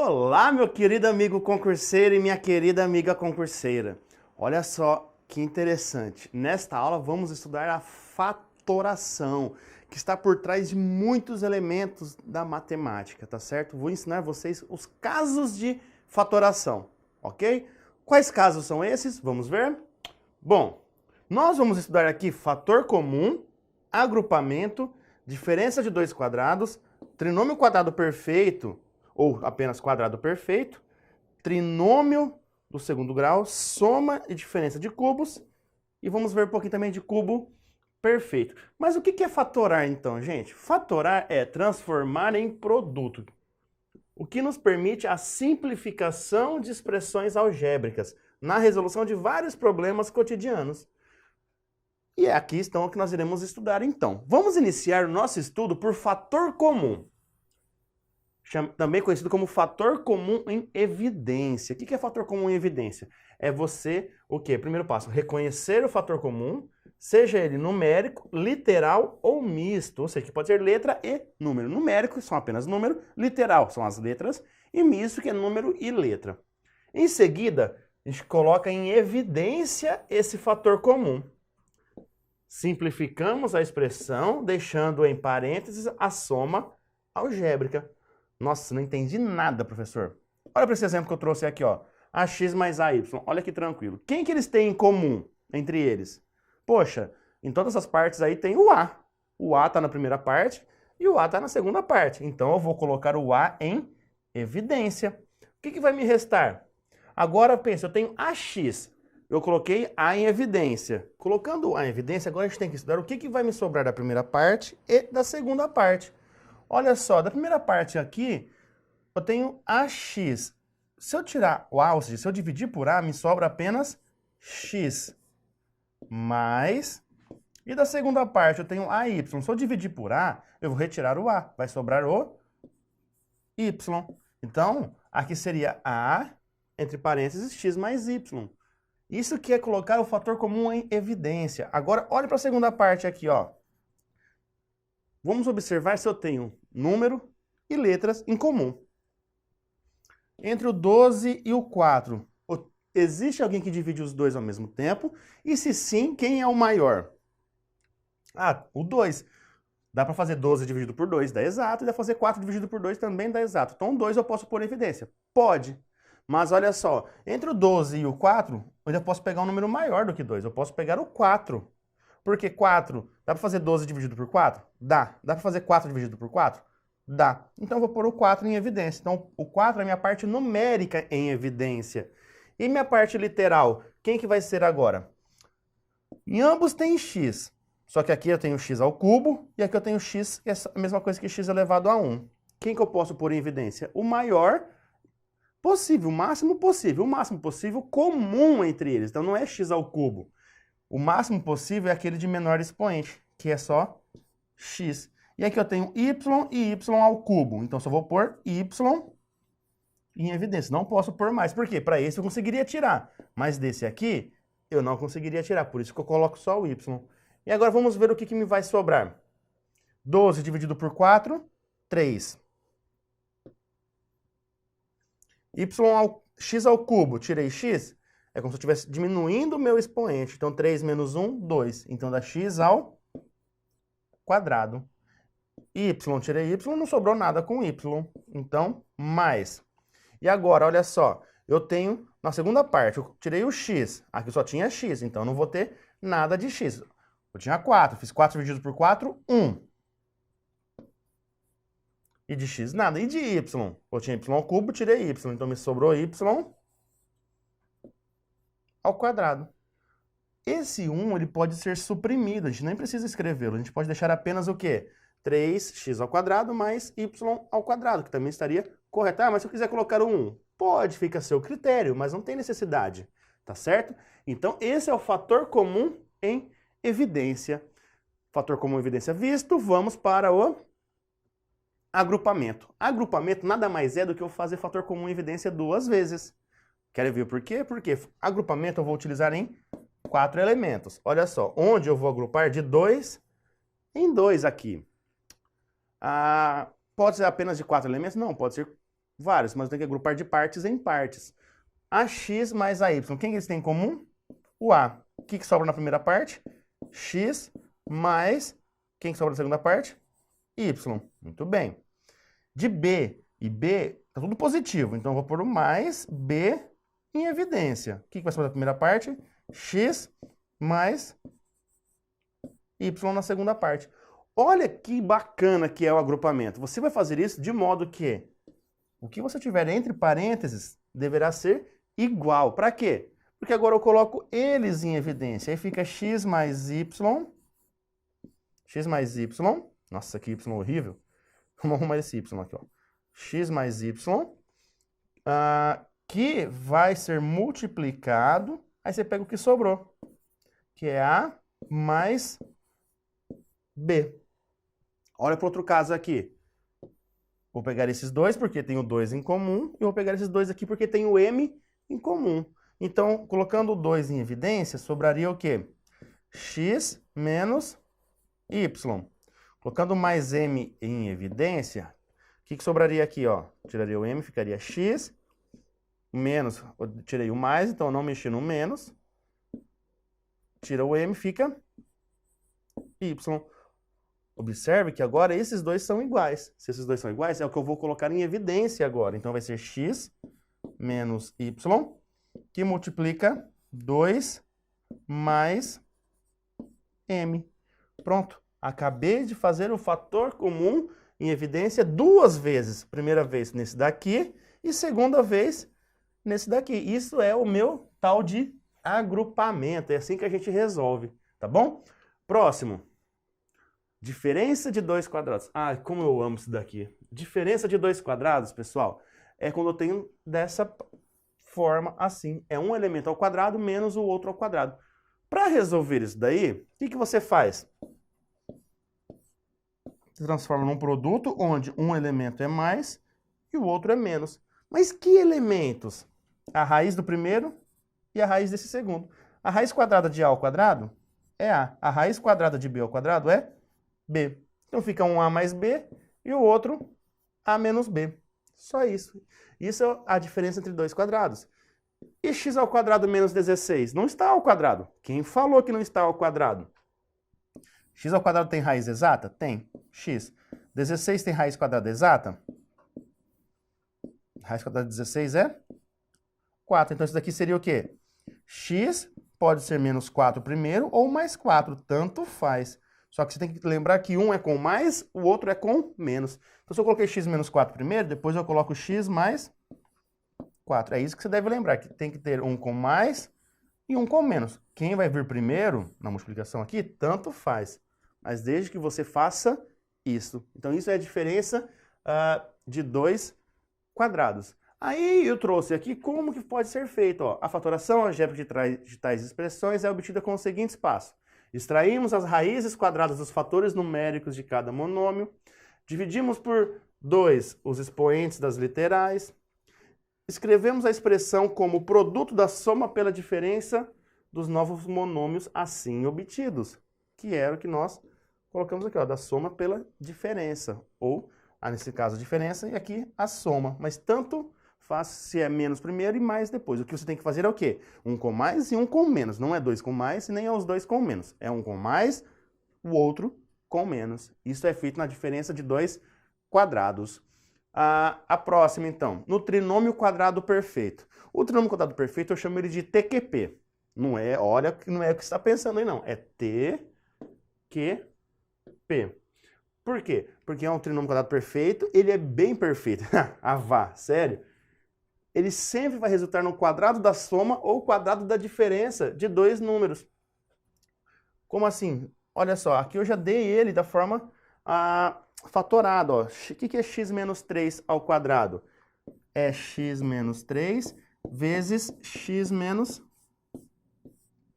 Olá, meu querido amigo concurseiro e minha querida amiga concurseira. Olha só que interessante. Nesta aula vamos estudar a fatoração, que está por trás de muitos elementos da matemática, tá certo? Vou ensinar vocês os casos de fatoração, ok? Quais casos são esses? Vamos ver? Bom, nós vamos estudar aqui fator comum, agrupamento, diferença de dois quadrados, trinômio quadrado perfeito, ou apenas quadrado perfeito, trinômio do segundo grau, soma e diferença de cubos, e vamos ver um pouquinho também de cubo perfeito. Mas o que é fatorar então, gente? Fatorar é transformar em produto, o que nos permite a simplificação de expressões algébricas na resolução de vários problemas cotidianos. E é aqui então o que nós iremos estudar então. Vamos iniciar o nosso estudo por fator comum, também conhecido como fator comum em evidência. O que é fator comum em evidência? É você, o quê? Primeiro passo, reconhecer o fator comum, seja ele numérico, literal ou misto, ou seja, que pode ser letra e número. Numérico são apenas número, literal são as letras, e misto que é número e letra. Em seguida, a gente coloca em evidência esse fator comum. Simplificamos a expressão, deixando em parênteses a soma algébrica. Nossa, não entendi nada, professor. Olha para esse exemplo que eu trouxe aqui, ó. AX mais AY. Olha que tranquilo. Quem que eles têm em comum entre eles? Poxa, em todas as partes aí tem o A. O A está na primeira parte e o A está na segunda parte. Então eu vou colocar o A em evidência. O que vai me restar? Agora pensa, eu tenho AX. Eu coloquei A em evidência. Colocando o A em evidência, agora a gente tem que estudar o que vai me sobrar da primeira parte e da segunda parte. Olha só, da primeira parte aqui, eu tenho AX. Se eu tirar o A, ou seja, se eu dividir por A, me sobra apenas X. Mais... E da segunda parte, eu tenho AY. Se eu dividir por A, eu vou retirar o A. Vai sobrar o Y. Então, aqui seria A, entre parênteses, X mais Y. Isso que é colocar o fator comum em evidência. Agora, olha para a segunda parte aqui, ó. Vamos observar se eu tenho número e letras em comum. Entre o 12 e o 4, existe alguém que divide os dois ao mesmo tempo? E se sim, quem é o maior? Ah, o 2. Dá para fazer 12 dividido por 2, dá exato, e dá para fazer 4 dividido por 2 também dá exato. Então, o 2 eu posso pôr em evidência? Pode. Mas olha só, entre o 12 e o 4, eu ainda posso pegar um número maior do que 2. Eu posso pegar o 4. Porque 4, dá para fazer 12 dividido por 4? Dá. Dá para fazer 4 dividido por 4? Dá. Então eu vou pôr o 4 em evidência. Então o 4 é a minha parte numérica em evidência. E minha parte literal, quem que vai ser agora? Em ambos tem x. Só que aqui eu tenho x ao cubo e aqui eu tenho x, que é a mesma coisa que x elevado a 1. Quem que eu posso pôr em evidência? O maior possível, o máximo possível. O máximo possível comum entre eles. Então não é x ao cubo. O máximo possível é aquele de menor expoente, que é só x. E aqui eu tenho y e y ao cubo. Então só vou pôr y em evidência. Não posso pôr mais. Por quê? Para esse eu conseguiria tirar. Mas desse aqui, eu não conseguiria tirar. Por isso que eu coloco só o y. E agora vamos ver o que me vai sobrar. 12 dividido por 4, 3. X ao cubo, tirei x. É como se eu estivesse diminuindo o meu expoente. Então, 3 menos 1, 2. Então, dá x ao quadrado. Y, tirei y, não sobrou nada com y. Então, mais. E agora, olha só. Eu tenho, na segunda parte, eu tirei o x. Aqui só tinha x, então eu não vou ter nada de x. Eu tinha 4. Fiz 4 dividido por 4, 1. E de x, nada. E de y? Eu tinha y ao cubo, tirei y. Então, me sobrou y ao quadrado. Esse 1 ele pode ser suprimido, a gente nem precisa escrevê-lo, a gente pode deixar apenas o quê? 3x ao quadrado mais y ao quadrado, que também estaria correto. Ah, mas se eu quiser colocar o 1, pode, fica a seu critério, mas não tem necessidade, tá certo? Então esse é o fator comum em evidência. Fator comum em evidência visto, vamos para o agrupamento. Agrupamento nada mais é do que eu fazer fator comum em evidência duas vezes. Querem ver por quê? Porque agrupamento eu vou utilizar em 4 elementos. Olha só, onde eu vou agrupar de 2 em 2 aqui. Pode ser apenas de 4 elementos? Não, pode ser Vários, mas eu tenho que agrupar de partes em partes. AX mais AY. Quem eles têm em comum? O A. O que sobra na primeira parte? X mais... Quem sobra na segunda parte? Y. Muito bem. De B e B, tá tudo positivo. Então eu vou pôr o mais B em evidência. O que vai sobrar na primeira parte? X mais Y na segunda parte. Olha que bacana que é o agrupamento. Você vai fazer isso de modo que o que você tiver entre parênteses deverá ser igual. Para quê? Porque agora eu coloco eles em evidência. Aí fica x mais y. X mais y. Nossa, que y horrível. Vamos arrumar esse y aqui, ó. X mais y, que vai ser multiplicado. Aí você pega o que sobrou, que é A mais B. Olha para outro caso aqui. Vou pegar esses dois porque tem o 2 em comum. E vou pegar esses dois aqui porque tem o M em comum. Então, colocando o 2 em evidência, sobraria o quê? X menos Y. Colocando mais M em evidência, o que sobraria aqui, ó? Tiraria o M, ficaria X, menos, eu tirei o mais, então eu não mexi no menos. Tira o M, fica Y. Observe que agora esses dois são iguais. Se esses dois são iguais, é o que eu vou colocar em evidência agora. Então vai ser X menos Y, que multiplica 2 mais M. Pronto. Acabei de fazer o fator comum em evidência duas vezes. Primeira vez nesse daqui e segunda vez nesse daqui. Isso é o meu tal de agrupamento. É assim que a gente resolve, tá bom? Próximo. Diferença de dois quadrados. Ah, como eu amo isso daqui. Diferença de dois quadrados, pessoal, é quando eu tenho dessa forma assim. É um elemento ao quadrado menos o outro ao quadrado. Para resolver isso daí, o que você faz? Se transforma num produto onde um elemento é mais e o outro é menos. Mas que elementos? A raiz do primeiro e a raiz desse segundo. A raiz quadrada de A ao quadrado é A. A raiz quadrada de B ao quadrado é B. Então fica um A mais B e o outro A menos B. Só isso. Isso é a diferença entre dois quadrados. E x ao quadrado menos 16? Não está ao quadrado. Quem falou que não está ao quadrado? X ao quadrado tem raiz exata? Tem. X. 16 tem raiz quadrada exata? Raiz quadrada de 16 é 4. Então isso daqui seria o quê? X pode ser menos 4 primeiro ou mais 4. Tanto faz. Só que você tem que lembrar que um é com mais, o outro é com menos. Então se eu coloquei x menos 4 primeiro, depois eu coloco x mais 4. É isso que você deve lembrar, que tem que ter um com mais e um com menos. Quem vai vir primeiro na multiplicação aqui, tanto faz. Mas desde que você faça isso. Então isso é a diferença de dois quadrados. Aí eu trouxe aqui como que pode ser feito. Ó. A fatoração algébrica de tais expressões é obtida com os seguintes passos. Extraímos as raízes quadradas dos fatores numéricos de cada monômio. Dividimos por 2 os expoentes das literais. Escrevemos a expressão como produto da soma pela diferença dos novos monômios assim obtidos, que era o que nós colocamos aqui, ó, da soma pela diferença, ou, nesse caso, a diferença, e aqui a soma. Mas tanto faz se é menos primeiro e mais depois. O que você tem que fazer é o quê? Um com mais e um com menos. Não é dois com mais e nem é os dois com menos. É um com mais, o outro com menos. Isso é feito na diferença de dois quadrados. A próxima, então, no trinômio quadrado perfeito. O trinômio quadrado perfeito eu chamo ele de TQP. Não é, olha, não é o que você está pensando aí, não. É TQP. Por quê? Porque é um trinômio quadrado perfeito, ele é bem perfeito. Ah, vá, sério? Ele sempre vai resultar no quadrado da soma ou quadrado da diferença de dois números. Como assim? Olha só, aqui eu já dei ele da forma fatorada. Ó. O que é x menos 3 ao quadrado? É x menos 3 vezes x menos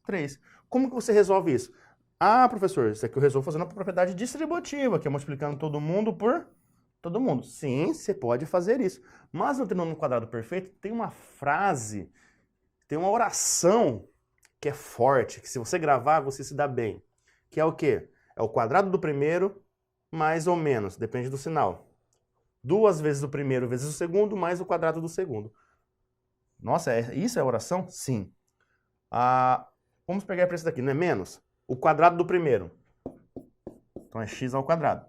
3. Como que você resolve isso? Ah, professor, isso aqui eu resolvo fazendo a propriedade distributiva, que é multiplicando todo mundo por todo mundo. Sim, você pode fazer isso. Mas no trinômio quadrado perfeito tem uma frase, tem uma oração que é forte, que se você gravar, você se dá bem. Que é o quê? É o quadrado do primeiro mais ou menos, depende do sinal. 2 vezes o primeiro vezes o segundo, mais o quadrado do segundo. Nossa, isso é oração? Sim. Vamos pegar para esse daqui, não é menos? O quadrado do primeiro. Então é x ao quadrado.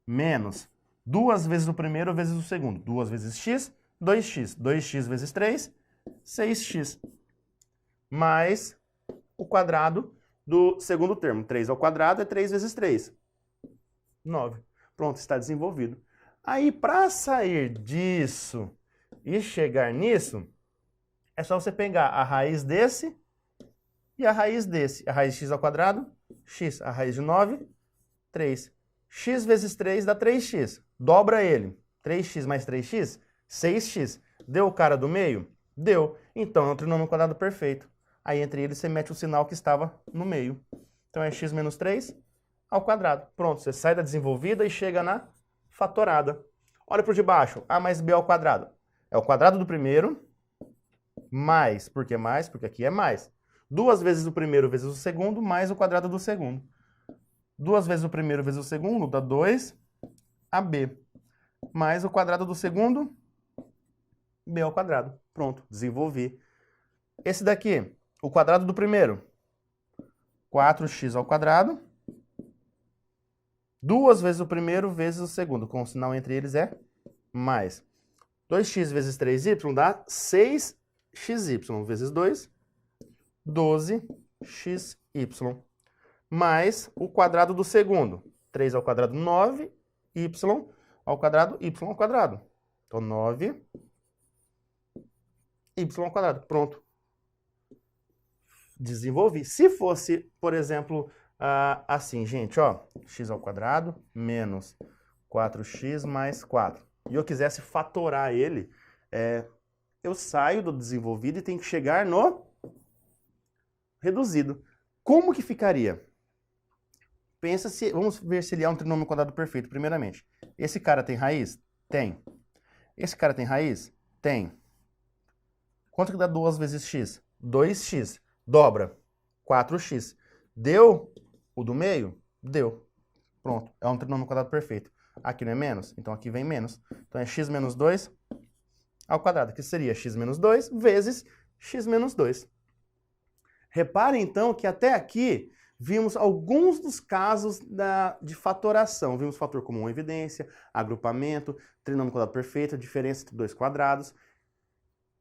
Menos 2 vezes o primeiro vezes o segundo. 2 vezes x, 2x. 2x vezes 3, 6x. Mais o quadrado do segundo termo. 3 ao quadrado é 3 vezes 3. 9. Pronto, está desenvolvido. Aí, para sair disso e chegar nisso, é só você pegar a raiz desse e a raiz desse. A raiz de x ao quadrado, x. A raiz de 9, 3. X vezes 3 dá 3x. Dobra ele. 3x mais 3x, 6x. Deu o cara do meio? Deu. Então, é um trinômio quadrado perfeito. Aí, entre eles, você mete o sinal que estava no meio. Então, é x menos 3 ao quadrado. Pronto, você sai da desenvolvida e chega na fatorada. Olha para o de baixo. A mais b ao quadrado. É o quadrado do primeiro, mais. Por que mais? Porque aqui é mais. 2 vezes o primeiro vezes o segundo, mais o quadrado do segundo. 2 vezes o primeiro vezes o segundo dá 2ab. Mais o quadrado do segundo, b ao quadrado. Pronto, desenvolvi. Esse daqui, o quadrado do primeiro, 4x ao quadrado. 2 vezes o primeiro vezes o segundo, com o sinal entre eles é mais. 2x vezes 3y dá 6xy vezes 2, 12xy. Mais o quadrado do segundo. 3 ao quadrado, 9, y ao quadrado, y ao quadrado. Então, 9, y ao quadrado. Pronto. Desenvolvi. Se fosse, por exemplo, assim, gente, ó, x ao quadrado menos 4x mais 4. E eu quisesse fatorar ele, eu saio do desenvolvido e tenho que chegar no reduzido. Como que ficaria? Pensa se, vamos ver se ele é um trinômio quadrado perfeito, primeiramente. Esse cara tem raiz? Tem. Esse cara tem raiz? Tem. Quanto que dá 2 vezes x? 2x. Dobra. 4x. Deu o do meio? Deu. Pronto. É um trinômio quadrado perfeito. Aqui não é menos? Então aqui vem menos. Então é x menos 2 ao quadrado, que seria x menos 2 vezes x menos 2. Reparem, então, que até aqui vimos alguns dos casos de fatoração. Vimos fator comum evidência, agrupamento, trinômio quadrado perfeito, diferença entre dois quadrados.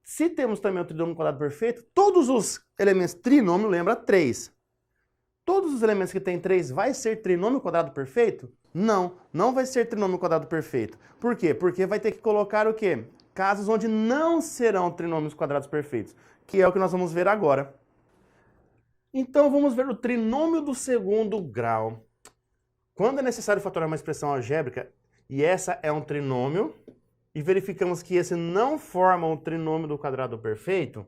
Se temos também o trinômio quadrado perfeito, todos os elementos trinômio, lembra 3. Todos os elementos que tem 3 vai ser trinômio quadrado perfeito? Não, não vai ser trinômio quadrado perfeito. Por quê? Porque vai ter que colocar o quê? Casos onde não serão trinômios quadrados perfeitos, que é o que nós vamos ver agora. Então, vamos ver o trinômio do segundo grau. Quando é necessário fatorar uma expressão algébrica, e essa é um trinômio, e verificamos que esse não forma um trinômio do quadrado perfeito,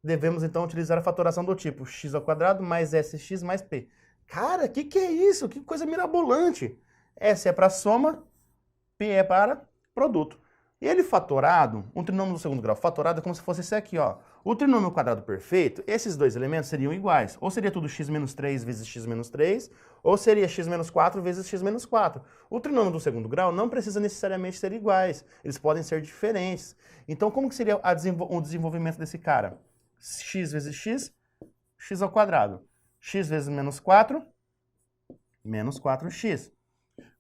devemos então utilizar a fatoração do tipo x ao quadrado mais sx mais p. Cara, o que é isso? Que coisa mirabolante! S é para soma, P é para produto. E ele fatorado, um trinômio do segundo grau fatorado é como se fosse esse aqui, ó. O trinômio quadrado perfeito, esses dois elementos seriam iguais. Ou seria tudo x menos 3 vezes x menos 3, ou seria x menos 4 vezes x menos 4. O trinômio do segundo grau não precisa necessariamente ser iguais. Eles podem ser diferentes. Então, como que seria o desenvolvimento desse cara? X vezes x, x ao quadrado. X vezes menos 4, menos 4x.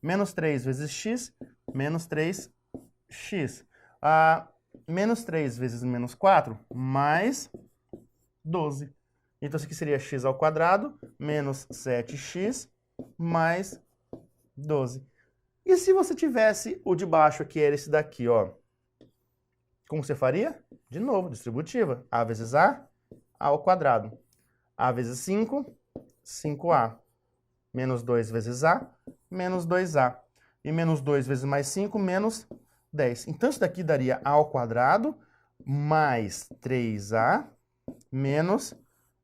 Menos 3 vezes x, menos 3x. Menos 3 vezes menos 4, mais 12. Então, isso aqui seria x ao quadrado, menos 7x, mais 12. E se você tivesse o de baixo, que era esse daqui, ó? Como você faria? De novo, distributiva. A vezes a ao quadrado. A vezes 5, 5a. Menos 2 vezes a, menos 2a. E menos 2 vezes mais 5, menos 10. Então, isso daqui daria a ao quadrado mais 3a menos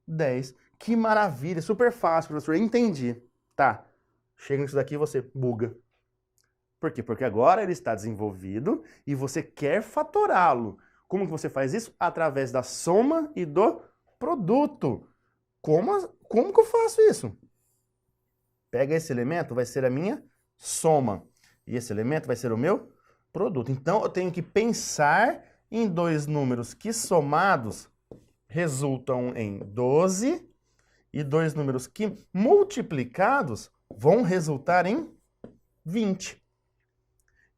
10. Que maravilha, super fácil, professor. Entendi. Tá, chega nisso daqui e você buga. Por quê? Porque agora ele está desenvolvido e você quer fatorá-lo. Como que você faz isso? Através da soma e do produto. Como que eu faço isso? Pega esse elemento, vai ser a minha soma. E esse elemento vai ser o meu produto. Então, eu tenho que pensar em dois números que somados resultam em 12 e dois números que multiplicados vão resultar em 20.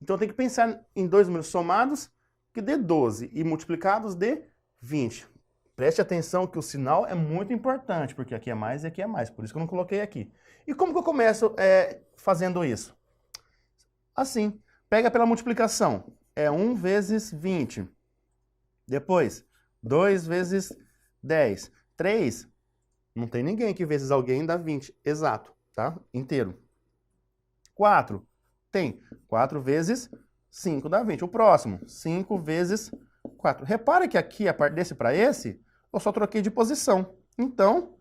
Então, eu tenho que pensar em dois números somados que dê 12 e multiplicados dê 20. Preste atenção que o sinal é muito importante, porque aqui é mais e aqui é mais, por isso que eu não coloquei aqui. E como que eu começo fazendo isso? Assim, pega pela multiplicação. É 1 vezes 20. Depois, 2 vezes 10. 3, não tem ninguém que vezes alguém dá 20. Exato, tá? Inteiro. 4, tem. 4 vezes 5 dá 20. O próximo, 5 vezes 4. Repara que aqui, a parte desse para esse, eu só troquei de posição. Então,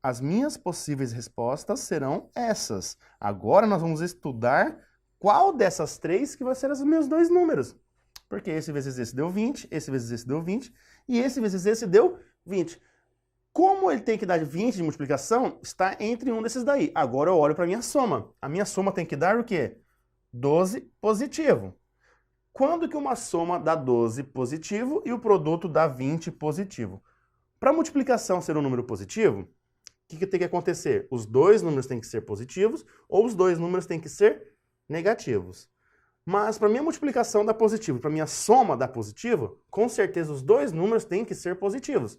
as minhas possíveis respostas serão essas. Agora nós vamos estudar qual dessas três que vai ser os meus dois números. Porque esse vezes esse deu 20, esse vezes esse deu 20, e esse vezes esse deu 20. Como ele tem que dar 20 de multiplicação, está entre um desses daí. Agora eu olho para a minha soma. A minha soma tem que dar o quê? 12 positivo. Quando que uma soma dá 12 positivo e o produto dá 20 positivo? Para a multiplicação ser um número positivo, o que tem que acontecer? Os dois números têm que ser positivos ou os dois números têm que ser negativos. Mas para minha multiplicação dar positivo e para minha soma dar positivo, com certeza os dois números têm que ser positivos.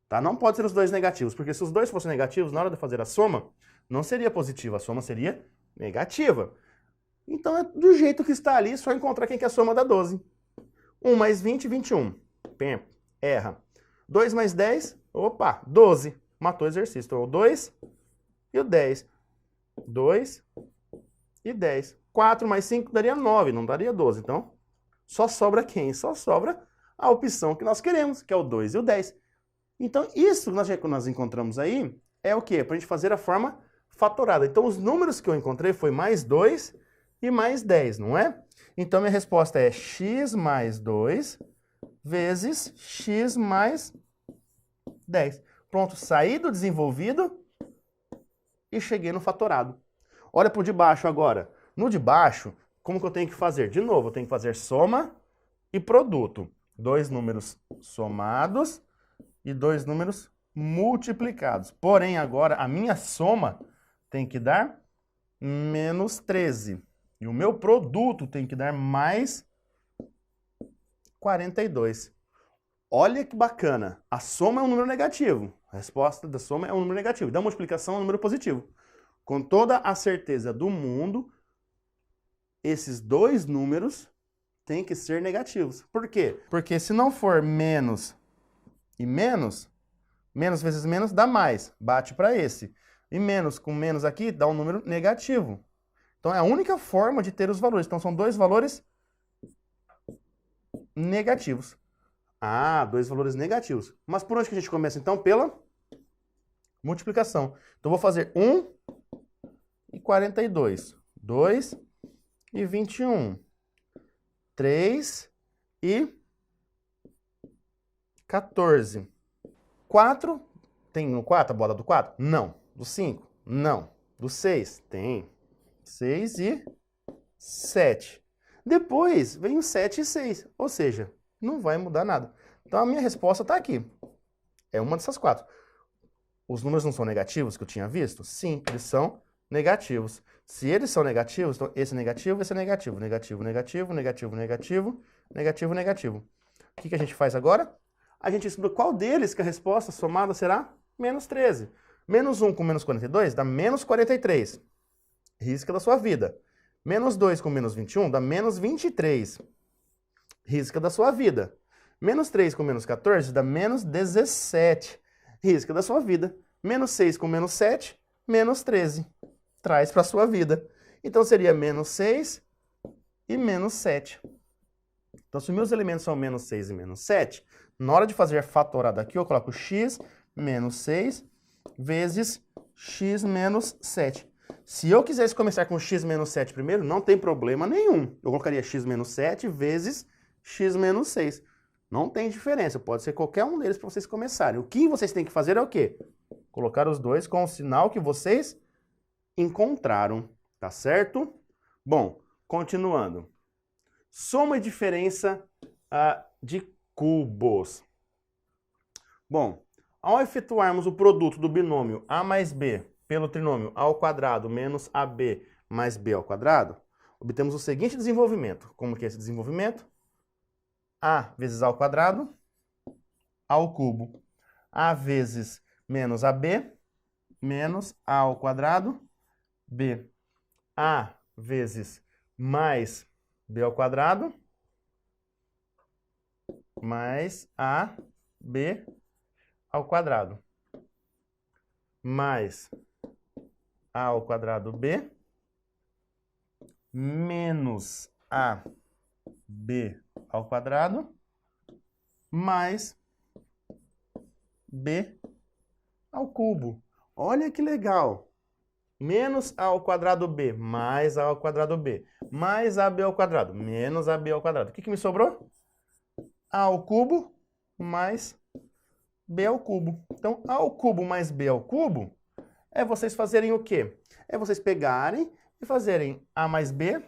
Tá? Não pode ser os dois negativos, porque se os dois fossem negativos, na hora de fazer a soma, não seria positiva, a soma seria negativa. Então é do jeito que está ali, só encontrar quem que é a soma da 12. 1 mais 20, 21. Pem, erra. 2 mais 10, opa, 12. Matou o exercício. Então, o 2 e o 10. 2 e 10. 4 mais 5 daria 9, não daria 12. Então, só sobra quem? Só sobra a opção que nós queremos, que é o 2 e o 10. Então, isso que nós encontramos aí é o quê? Para a gente fazer a forma fatorada. Então, os números que eu encontrei foi mais 2 e mais 10, não é? Então, minha resposta é x mais 2 vezes x mais 10. Pronto, saí do desenvolvido e cheguei no fatorado. Olha para o de baixo agora. No de baixo, como que eu tenho que fazer? De novo, eu tenho que fazer soma e produto. Dois números somados e dois números multiplicados. Porém, agora, a minha soma tem que dar menos 13. E o meu produto tem que dar mais 42. Olha que bacana. A soma é um número negativo. A resposta da soma é um número negativo. Da multiplicação é um número positivo. Com toda a certeza do mundo, esses dois números têm que ser negativos. Por quê? Porque se não for menos e menos, menos vezes menos dá mais. Bate para esse. E menos com menos aqui dá um número negativo. Então é a única forma de ter os valores. Então são dois valores negativos. Ah, dois valores negativos. Mas por onde que a gente começa então? Pela multiplicação. Então vou fazer 1 e 42. 2 e 21. 3 e 14. 4. Tem no 4 a bola do 4? Não. Do 5? Não. Do 6? Tem. 6 e 7. Depois vem o 7 e 6. Ou seja, não vai mudar nada. Então a minha resposta está aqui. É uma dessas quatro. Os números não são negativos que eu tinha visto? Sim, eles são negativos. Se eles são negativos, então esse é negativo, esse é negativo. Negativo, negativo, negativo, negativo, negativo, negativo. O que a gente faz agora? A gente estuda qual deles que a resposta somada será menos 13. Menos 1 com menos 42 dá menos 43. Risca da sua vida. Menos 2 com menos 21 dá menos 23. Risca da sua vida. Menos 3 com menos 14 dá menos 17. Risca da sua vida. Menos 6 com menos 7, menos 13. Traz para a sua vida. Então seria menos 6 e menos 7. Então se meus elementos são menos 6 e menos 7, na hora de fazer a fatorada aqui, eu coloco x menos 6 vezes x menos 7. Se eu quisesse começar com x menos 7 primeiro, não tem problema nenhum. Eu colocaria x menos 7 vezes x menos 6. Não tem diferença, pode ser qualquer um deles para vocês começarem. O que vocês têm que fazer é o quê? Colocar os dois com o sinal que vocês encontraram, tá certo? Bom, Continuando. Soma e diferença de cubos. Bom, ao efetuarmos o produto do binômio A mais B pelo trinômio A ao quadrado menos AB mais B ao quadrado, obtemos o seguinte desenvolvimento. Como que é esse desenvolvimento? A vezes A ao quadrado, A ao cubo. A vezes menos AB, menos A ao quadrado, B. A vezes mais B ao quadrado, mais AB ao quadrado, mais A ao quadrado B, menos AB ao quadrado, mais B ao cubo. Olha que legal! Menos A ao quadrado B, mais A ao quadrado B, mais AB ao quadrado, menos AB ao quadrado. O que me sobrou? A ao cubo mais B ao cubo. Então, A ao cubo mais B ao cubo é vocês fazerem o quê? É vocês pegarem e fazerem A mais B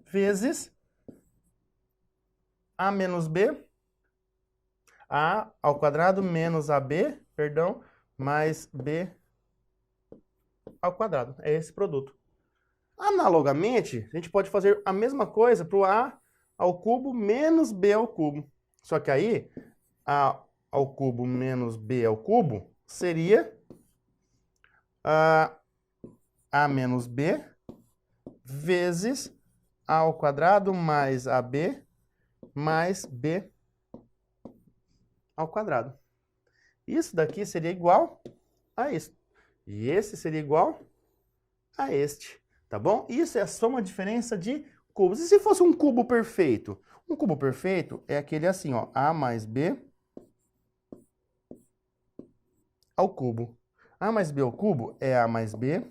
vezes A menos B, A ao quadrado menos AB, perdão, mais B ao quadrado. É esse produto. Analogamente, a gente pode fazer a mesma coisa para o A ao cubo menos B ao cubo. Só que aí, A ao cubo menos B ao cubo seria A menos B vezes A ao quadrado mais AB mais B ao quadrado. Isso daqui seria igual a isso. E esse seria igual a este, tá bom? Isso é a soma diferença de cubos. E se fosse um cubo perfeito? Um cubo perfeito é aquele assim, ó, A mais B ao cubo. A mais B ao cubo é A mais B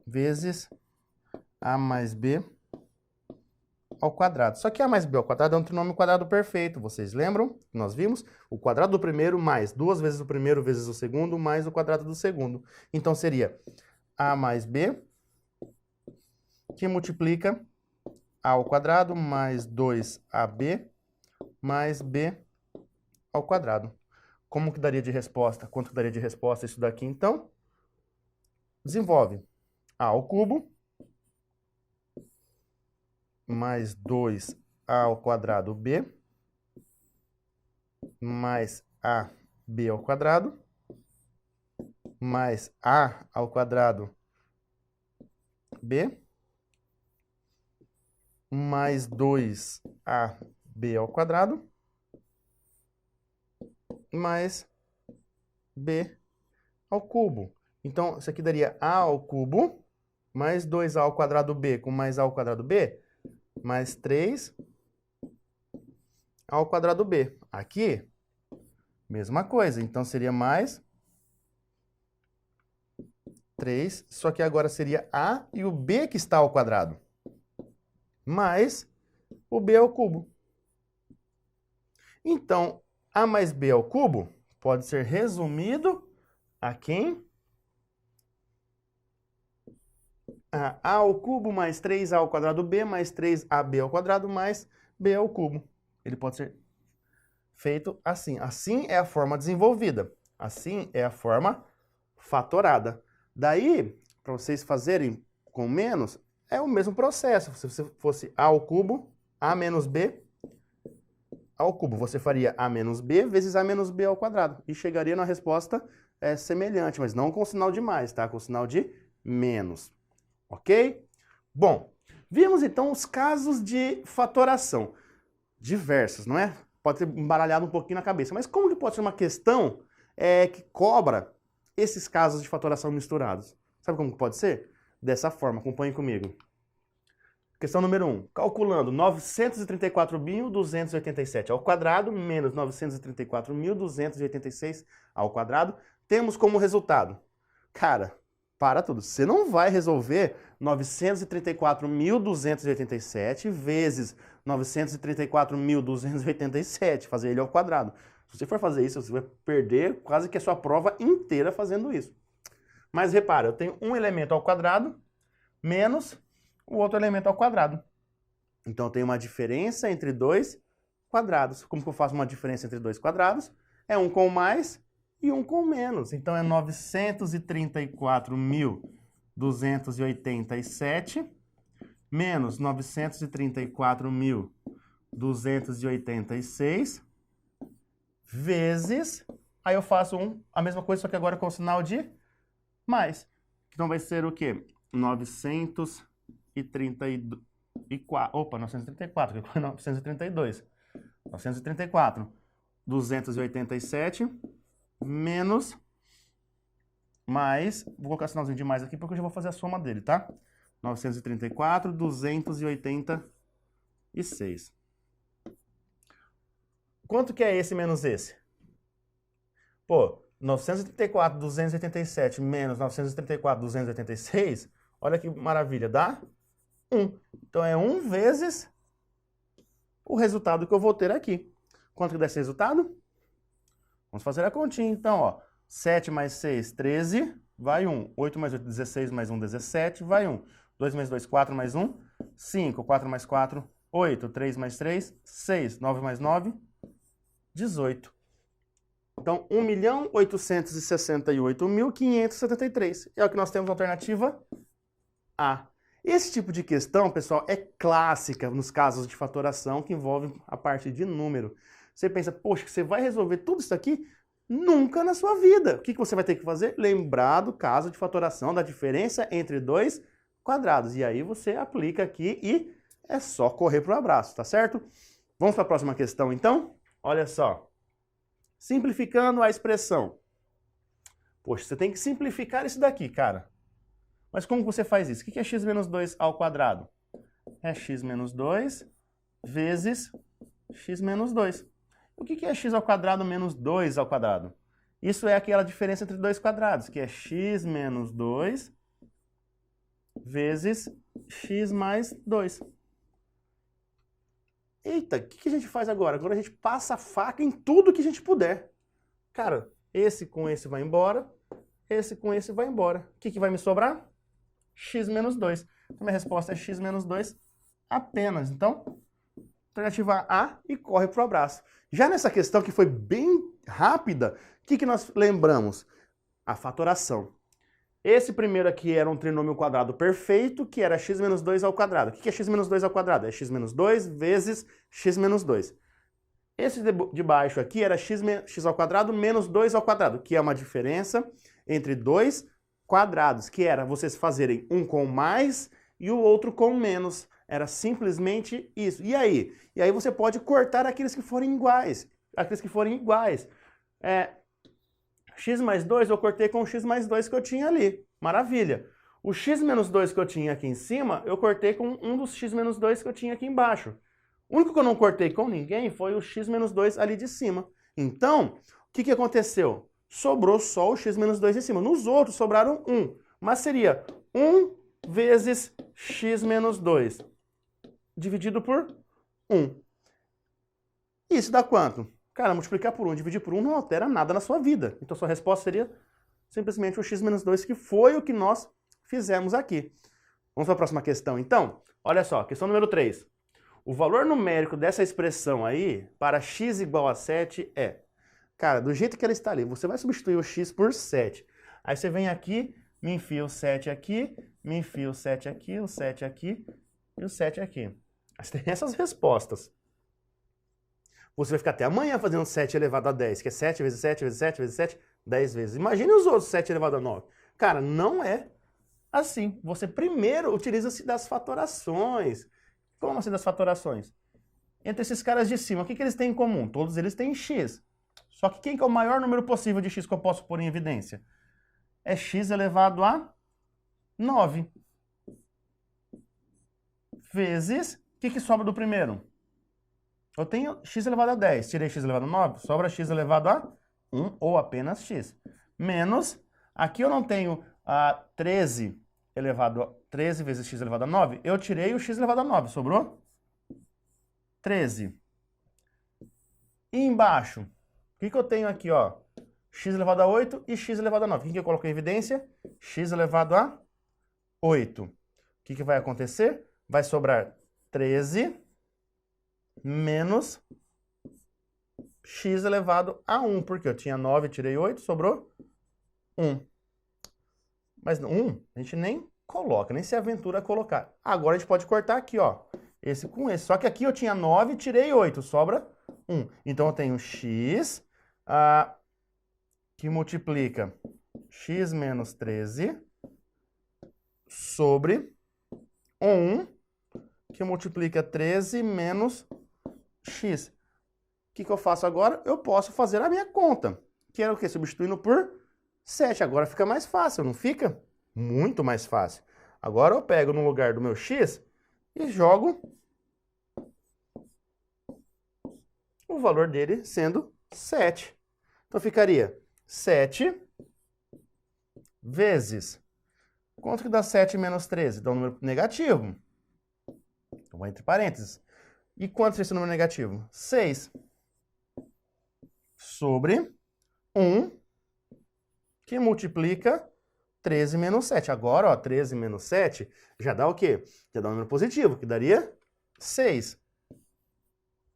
vezes A mais B ao quadrado. Só que A mais B ao quadrado é um trinômio quadrado perfeito. Vocês lembram? Nós vimos o quadrado do primeiro mais 2 vezes o primeiro vezes o segundo mais o quadrado do segundo. Então seria A mais B que multiplica A ao quadrado mais 2AB mais B ao quadrado. Como que daria de resposta? Quanto que daria de resposta isso daqui, então? Desenvolve A ao cubo mais 2A ao quadrado B mais AB ao quadrado mais A ao quadrado B mais 2AB ao quadrado mais B ao cubo. Então, isso aqui daria A ao cubo mais 2A ao quadrado B com mais A ao quadrado B mais 3 ao quadrado B. Aqui, mesma coisa. Então, seria mais 3, só que agora seria A e o B que está ao quadrado, mais o B ao cubo. Então, A mais B ao cubo pode ser resumido a quem? A ao cubo mais 3A ao quadrado B mais 3AB ao quadrado mais B ao cubo. Ele pode ser feito assim. Assim é a forma desenvolvida. Assim é a forma fatorada. Daí, para vocês fazerem com menos, é o mesmo processo. Se você fosse A ao cubo, A menos B ao cubo, você faria A menos B vezes A menos B ao quadrado. E chegaria na resposta semelhante, mas não com sinal de mais, tá? Com sinal de menos. Ok? Bom, vimos então os casos de fatoração. Diversos, não é? Pode ter embaralhado um pouquinho na cabeça. Mas como que pode ser uma questão que cobra esses casos de fatoração misturados? Sabe como que pode ser? Dessa forma, acompanhe comigo. Questão número 1. Calculando 934.287 ao quadrado menos 934.286 ao quadrado, temos como resultado. Cara, para tudo. Você não vai resolver 934.287 vezes 934.287, fazer ele ao quadrado. Se você for fazer isso, você vai perder quase que a sua prova inteira fazendo isso. Mas repara, eu tenho um elemento ao quadrado menos o outro elemento ao quadrado. Então, eu tenho uma diferença entre dois quadrados. Como que eu faço uma diferença entre dois quadrados? É um com mais e um com menos. Então, é 934.287 menos 934.286 vezes... Aí eu faço a mesma coisa, só que agora com o sinal de mais. Então, vai ser o quê? 934, que foi 932. 934, 287, menos, mais, vou colocar sinalzinho de mais aqui, porque eu já vou fazer a soma dele, tá? 934, 286. Quanto que é esse menos esse? Pô, 934, 287 menos 934, 286, olha que maravilha, dá 1. Então, é 1 vezes o resultado que eu vou ter aqui. Quanto que dá esse resultado? Vamos fazer a continha, então, ó. 7 mais 6, 13, vai 1. 8 mais 8, 16, mais 1, 17, vai 1. 2 mais 2, 4 mais 1, 5. 4 mais 4, 8. 3 mais 3, 6. 9 mais 9, 18. Então, 1.868.573. É o que nós temos na alternativa A. Esse tipo de questão, pessoal, é clássica nos casos de fatoração que envolvem a parte de número. Você pensa, poxa, você vai resolver tudo isso aqui? Nunca na sua vida. O que você vai ter que fazer? Lembrar do caso de fatoração da diferença entre dois quadrados. E aí você aplica aqui e é só correr para o abraço, tá certo? Vamos para a próxima questão, então? Olha só. Simplificando a expressão. Poxa, você tem que simplificar isso daqui, cara. Mas como você faz isso? O que é x menos 2 ao quadrado? É x menos 2 vezes x menos 2. O que é x ao quadrado menos 2 ao quadrado? Isso é aquela diferença entre dois quadrados, que é x menos 2 vezes x mais 2. Eita, o que a gente faz agora? Agora a gente passa a faca em tudo que a gente puder. Cara, esse com esse vai embora, esse com esse vai embora. O que vai me sobrar? X menos 2. Então, minha resposta é x menos 2 apenas. Então, alternativa A e corre para o abraço. Já nessa questão que foi bem rápida, o que nós lembramos? A fatoração. Esse primeiro aqui era um trinômio quadrado perfeito, que era x menos 2 ao quadrado. O que é x menos 2 ao quadrado? É x menos 2 vezes x menos 2. Esse de baixo aqui era x ao quadrado menos 2 ao quadrado, que é uma diferença entre dois quadrados, que era vocês fazerem um com mais e o outro com menos. Era simplesmente isso. E aí? E aí você pode cortar aqueles que forem iguais. X mais 2 eu cortei com o x mais 2 que eu tinha ali. Maravilha. O x menos 2 que eu tinha aqui em cima, eu cortei com um dos x menos 2 que eu tinha aqui embaixo. O único que eu não cortei com ninguém foi o x menos 2 ali de cima. Então, o que aconteceu? Sobrou só o x menos 2 de cima. Nos outros sobraram 1. Mas seria 1 vezes x menos 2 dividido por 1. Isso dá quanto? Cara, multiplicar por 1, dividir por 1 não altera nada na sua vida. Então, sua resposta seria simplesmente o x menos 2, que foi o que nós fizemos aqui. Vamos para a próxima questão, então? Olha só, questão número 3. O valor numérico dessa expressão aí, para x igual a 7, é... Cara, do jeito que ela está ali, você vai substituir o x por 7. Aí você vem aqui, me enfia o 7 aqui, me enfia o 7 aqui, o 7 aqui e o 7 aqui. Aí você tem essas respostas. Você vai ficar até amanhã fazendo 7 elevado a 10, que é 7 vezes 7 vezes 7 vezes 7, 10 vezes. Imagine os outros 7 elevado a 9. Cara, não é assim. Você primeiro utiliza-se das fatorações. Como assim das fatorações? Entre esses caras de cima, o que eles têm em comum? Todos eles têm x. Só que quem que é o maior número possível de x que eu posso pôr em evidência? É x elevado a 9. Vezes, o que sobra do primeiro? Eu tenho x elevado a 10, tirei x elevado a 9, sobra x elevado a 1 ou apenas x. Menos, aqui eu não tenho 13 vezes x elevado a 9, eu tirei o x elevado a 9, sobrou 13. E embaixo, o que eu tenho aqui, ó? X elevado a 8 e x elevado a 9. O que eu coloquei em evidência? X elevado a 8. que vai acontecer? Vai sobrar 13 menos x elevado a 1, porque eu tinha 9, tirei 8, sobrou 1. Mas 1 a gente nem coloca, nem se aventura a colocar. Agora a gente pode cortar aqui, ó, esse com esse. Só que aqui eu tinha 9, tirei 8, sobra 1. Então eu tenho x que multiplica x menos 13 sobre 1 que multiplica 13 menos x. O que eu faço agora? Eu posso fazer a minha conta, que era o quê? Substituindo por 7. Agora fica mais fácil, não fica? Muito mais fácil. Agora eu pego no lugar do meu x e jogo o valor dele sendo 7. Então ficaria 7 vezes... Quanto que dá 7 menos 13? Dá um número negativo. Então vai entre parênteses. E quanto é esse número negativo? 6. Sobre 1 que multiplica 13 menos 7. Agora, ó, 13 menos 7 já dá o quê? Já dá um número positivo, que daria 6.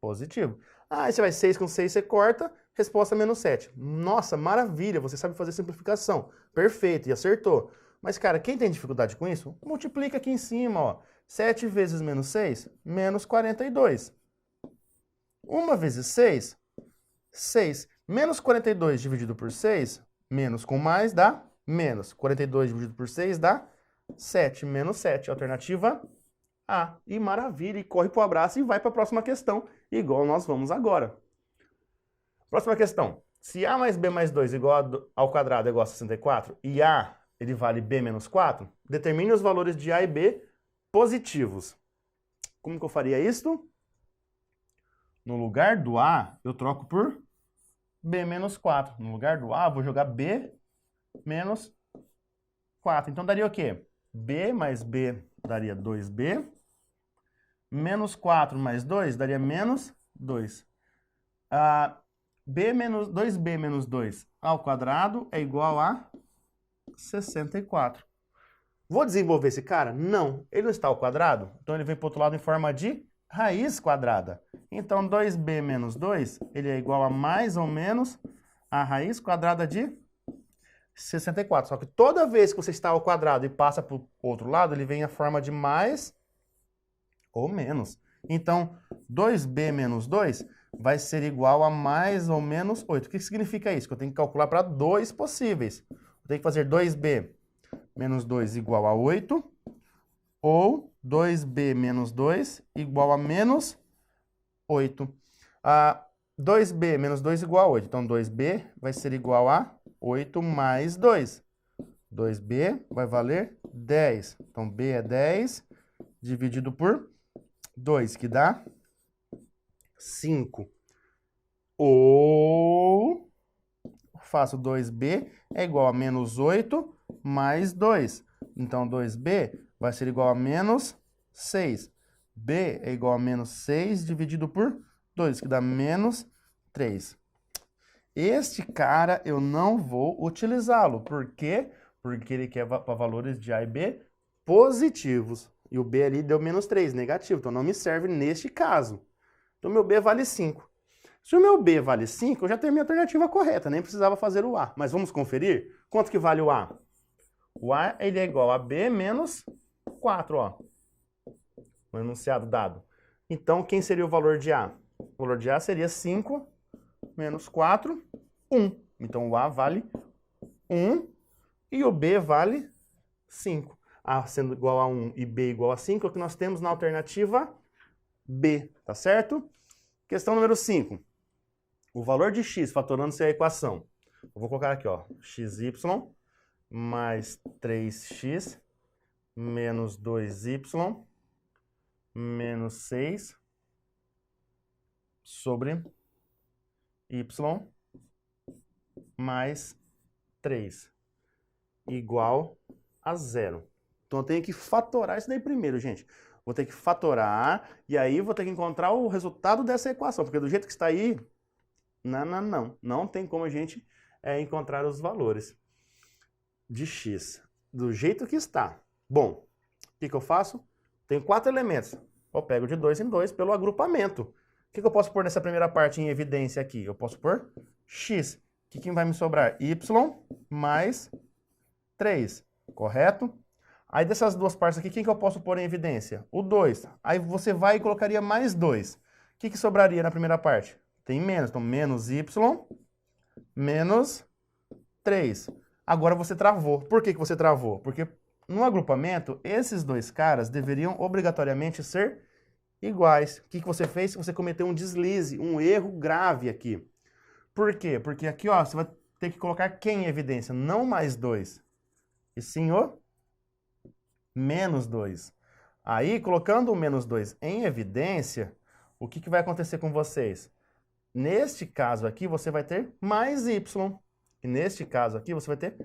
Positivo. Aí você vai 6 com 6, você corta, resposta menos 7. Nossa, maravilha, você sabe fazer simplificação. Perfeito, e acertou. Mas, cara, quem tem dificuldade com isso, multiplica aqui em cima, ó. 7 vezes menos 6, menos 42. 1 vezes 6, 6. Menos 42 dividido por 6, menos com mais dá menos. 42 dividido por 6 dá 7, menos 7. Alternativa A. E maravilha, e corre pro abraço e vai para a próxima questão, igual nós vamos agora. Próxima questão. Se A mais B mais 2 igual ao quadrado é igual a 64, e A ele vale B menos 4, determine os valores de A e B positivos. Como que eu faria isso? No lugar do A, eu troco por B menos 4. No lugar do A, eu vou jogar B menos 4. Então daria o quê? B mais B daria 2B. Menos 4 mais 2 daria menos 2. B menos 2B menos 2 ao quadrado é igual a 64. Vou desenvolver esse cara? Não. Ele não está ao quadrado, então ele vem para o outro lado em forma de raiz quadrada. Então 2b menos 2, ele é igual a mais ou menos a raiz quadrada de 64. Só que toda vez que você está ao quadrado e passa para o outro lado, ele vem a forma de mais ou menos. Então 2b menos 2 vai ser igual a mais ou menos 8. O que significa isso? Que eu tenho que calcular para dois possíveis. Eu tenho que fazer 2b menos 2 igual a 8, ou 2b menos 2 igual a menos 8. 2b menos 2 igual a 8. Então, 2b vai ser igual a 8 mais 2. 2b vai valer 10. Então, b é 10 dividido por 2, que dá 5. Ou faço 2b é igual a menos 8 mais 2. Então, 2b vai ser igual a menos 6. b é igual a menos 6 dividido por 2, que dá menos 3. Este cara eu não vou utilizá-lo. Por quê? Porque ele quer para valores de A e B positivos. E o b ali deu menos 3, negativo. Então, não me serve neste caso. Então, meu b vale 5. Se o meu B vale 5, eu já tenho a minha alternativa correta, nem precisava fazer o A. Mas vamos conferir? Quanto que vale o A? O A ele é igual a B menos 4, ó. O enunciado dado. Então, quem seria o valor de A? O valor de A seria 5 menos 4, 1. Então, o A vale 1 e o B vale 5. A sendo igual a 1 e B igual a 5 é o que nós temos na alternativa B, tá certo? Questão número 5. O valor de x fatorando-se a equação. Eu vou colocar aqui, ó, xy mais 3x menos 2y menos 6 sobre y mais 3 igual a 0. Então eu tenho que fatorar isso daí primeiro, gente. Vou ter que fatorar e aí vou ter que encontrar o resultado dessa equação, porque do jeito que está aí, não tem como a gente encontrar os valores de x do jeito que está. Bom, que eu faço? Tenho 4 elementos. Eu pego de 2 em 2 pelo agrupamento. O que eu posso pôr nessa primeira parte em evidência aqui? Eu posso pôr x. O que vai me sobrar? Y mais 3, correto? Aí dessas duas partes aqui, quem que eu posso pôr em evidência? O 2. Aí você vai e colocaria mais 2. O que sobraria na primeira parte? Tem menos, então menos y menos 3. Agora você travou. Por que você travou? Porque no agrupamento, esses dois caras deveriam obrigatoriamente ser iguais. O que você fez? Você cometeu um deslize, um erro grave aqui. Por quê? Porque aqui, ó, você vai ter que colocar quem em evidência? Não mais 2, e sim o menos 2. Aí, colocando o menos 2 em evidência, o que vai acontecer com vocês? Neste caso aqui, você vai ter mais y. E neste caso aqui, você vai ter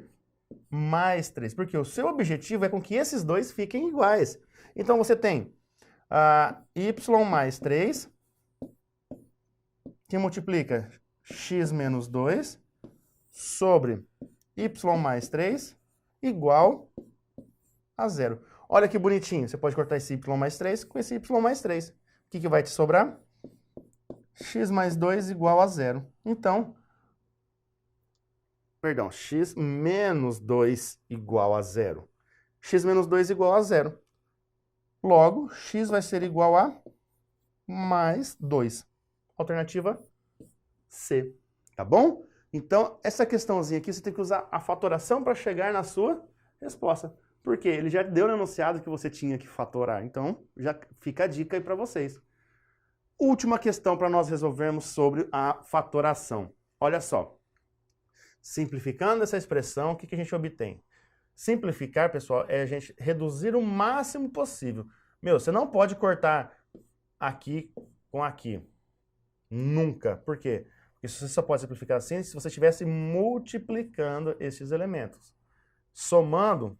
mais 3. Porque o seu objetivo é com que esses dois fiquem iguais. Então, você tem y mais 3, que multiplica x menos 2 sobre y mais 3 igual a 0. Olha que bonitinho. Você pode cortar esse y mais 3 com esse y mais 3. O que vai te sobrar? X mais 2 igual a 0. Então, perdão, x menos 2 igual a 0. X menos 2 igual a 0. Logo, x vai ser igual a mais 2. Alternativa C. Tá bom? Então, essa questãozinha aqui, você tem que usar a fatoração para chegar na sua resposta. Porque ele já deu no enunciado que você tinha que fatorar. Então, já fica a dica aí para vocês. Última questão para nós resolvermos sobre a fatoração. Olha só. Simplificando essa expressão, o que a gente obtém? Simplificar, pessoal, é a gente reduzir o máximo possível. Meu, você não pode cortar aqui com aqui. Nunca. Por quê? Porque você só pode simplificar assim se você estivesse multiplicando esses elementos. Somando,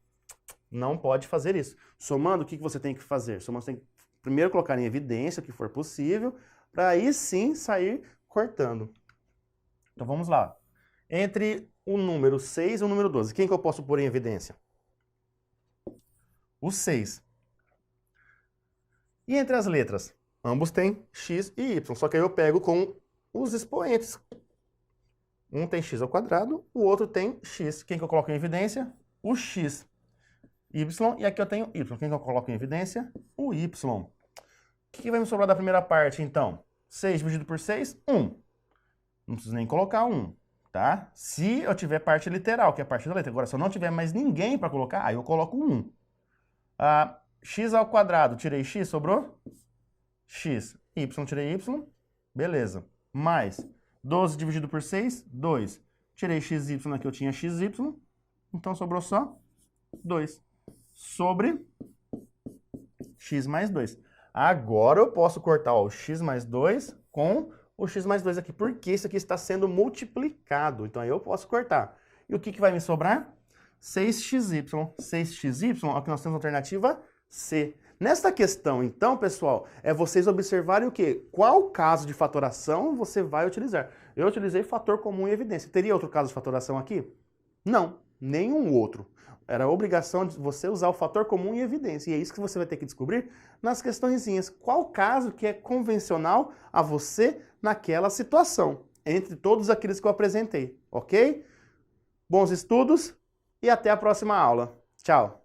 não pode fazer isso. Somando, o que você tem que fazer? Somando, você tem que primeiro colocar em evidência o que for possível, para aí sim sair cortando. Então vamos lá. Entre o número 6 e o número 12, quem que eu posso pôr em evidência? O 6. E entre as letras? Ambos têm x e y, só que aí eu pego com os expoentes. Um tem x ao quadrado, o outro tem x. Quem que eu coloco em evidência? O x. Y, e aqui eu tenho y. Quem que eu coloco em evidência? O y. O que vai me sobrar da primeira parte, então? 6 dividido por 6, 1. Não preciso nem colocar 1, tá? Se eu tiver parte literal, que é a parte da letra. Agora, se eu não tiver mais ninguém para colocar, aí eu coloco 1. X ao quadrado, tirei x, sobrou x. Y, tirei y, beleza. Mais 12 dividido por 6, 2. Tirei xy, aqui eu tinha xy, então sobrou só 2. Sobre x mais 2. Agora eu posso cortar o x mais 2 com o x mais 2 aqui, porque isso aqui está sendo multiplicado. Então aí eu posso cortar. E o que vai me sobrar? 6xy. 6xy, aqui nós temos a alternativa C. Nesta questão, então, pessoal, é vocês observarem o quê? Qual caso de fatoração você vai utilizar. Eu utilizei fator comum em evidência. Teria outro caso de fatoração aqui? Não, nenhum outro. Era a obrigação de você usar o fator comum em evidência. E é isso que você vai ter que descobrir nas questõezinhas. Qual caso que é convencional a você naquela situação, entre todos aqueles que eu apresentei, ok? Bons estudos e até a próxima aula. Tchau!